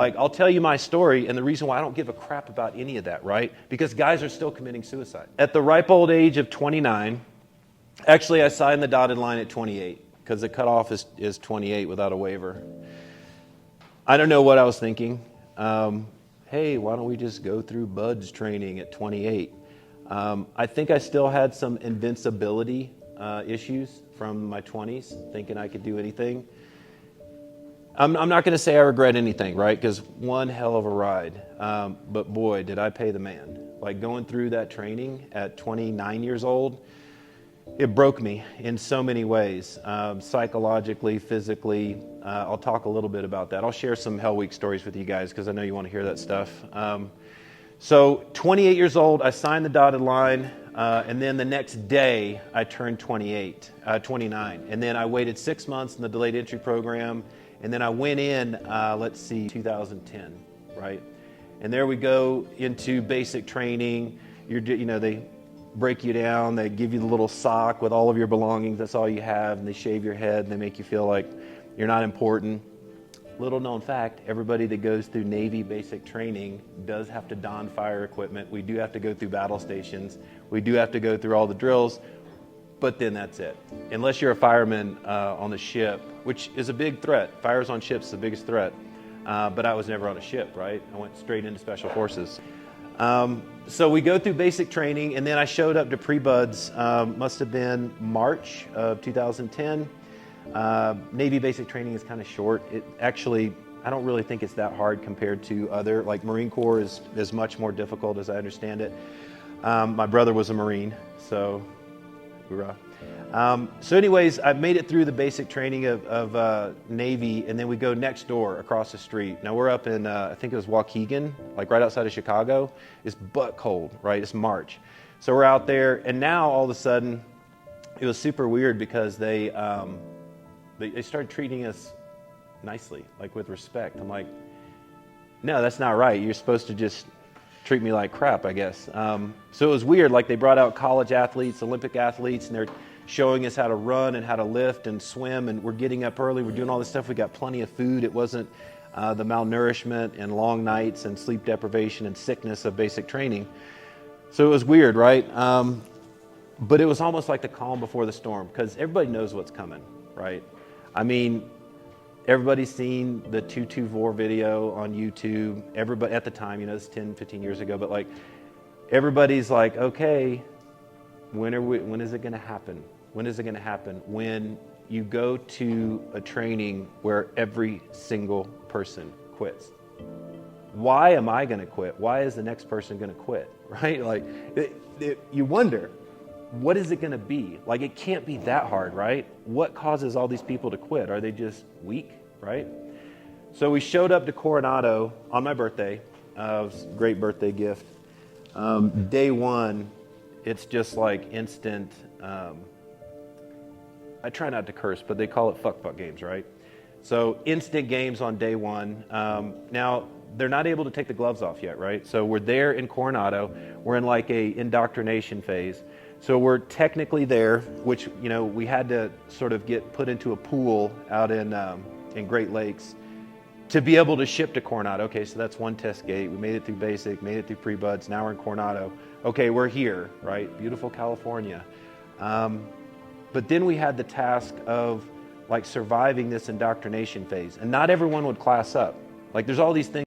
Like, I'll tell you my story, and the reason why I don't give a crap about any of that, right? Because guys are still committing suicide. At the ripe old age of 29, actually I signed the dotted line at 28, because the cutoff is 28 without a waiver. I don't know what I was thinking. Hey, why don't we just go through BUD/S training at 28? I think I still had some invincibility issues from my 20s, thinking I could do anything. I'm not going to say I regret anything, right? Because one hell of a ride. But boy, did I pay the man. Like going through that training at 29 years old, it broke me in so many ways, psychologically, physically. I'll talk a little bit about that. I'll share some Hellweek stories with you guys because I know you want to hear that stuff. So 28 years old, I signed the dotted line, and then the next day I turned 29. And then I waited 6 months in the delayed entry program, and then I went in, 2010, right? And there we go into basic training. They break you down, they give you the little sock with all of your belongings, that's all you have, and they shave your head, and they make you feel like you're not important. Little known fact, everybody that goes through Navy basic training does have to don fire equipment. We do have to go through battle stations. We do have to go through all the drills, but then that's it. Unless you're a fireman on the ship, which is a big threat. Fires on ships is the biggest threat. But I was never on a ship, right? I went straight into Special Forces. So we go through basic training, and then I showed up to pre-BUD/S, must have been March of 2010. Navy basic training is kind of short. It actually, I don't really think it's that hard compared to other, like Marine Corps is much more difficult as I understand it. My brother was a Marine, so hoorah. So anyways, I made it through the basic training of Navy, and then we go next door across the street. Now we're up in, I think it was Waukegan, like right outside of Chicago. It's butt cold, right? It's March. So we're out there, and now all of a sudden, it was super weird because they started treating us nicely, like with respect. I'm like, no, that's not right. You're supposed to just treat me like crap, I guess. So it was weird. Like they brought out college athletes, Olympic athletes, and they're showing us how to run and how to lift and swim, and we're getting up early. We're doing all this stuff. We got plenty of food. It wasn't the malnourishment and long nights and sleep deprivation and sickness of basic training. So it was weird, right? But it was almost like the calm before the storm because everybody knows what's coming, right? I mean, everybody's seen the 224 video on YouTube. Everybody at the time, it's 10, 15 years ago, but like everybody's like, okay, when is it going to happen? When is it going to happen? When you go to a training where every single person quits. Why am I going to quit? Why is the next person going to quit? Right? Like you wonder, what is it going to be? Like it can't be that hard, right? What causes all these people to quit? Are they just weak, right? So we showed up to Coronado on my birthday. It was a great birthday gift. Day one, it's just like instant. I try not to curse, but they call it fuck games, right? So instant games on day one. Now, they're not able to take the gloves off yet, right? So we're there in Coronado. We're in like a indoctrination phase. So we're technically there, which, we had to sort of get put into a pool out in Great Lakes to be able to ship to Coronado. Okay, so that's one test gate. We made it through basic, made it through pre-BUD/S. Now we're in Coronado. Okay, we're here, right? Beautiful California. But then we had the task of like surviving this indoctrination phase. And not everyone would class up. Like there's all these things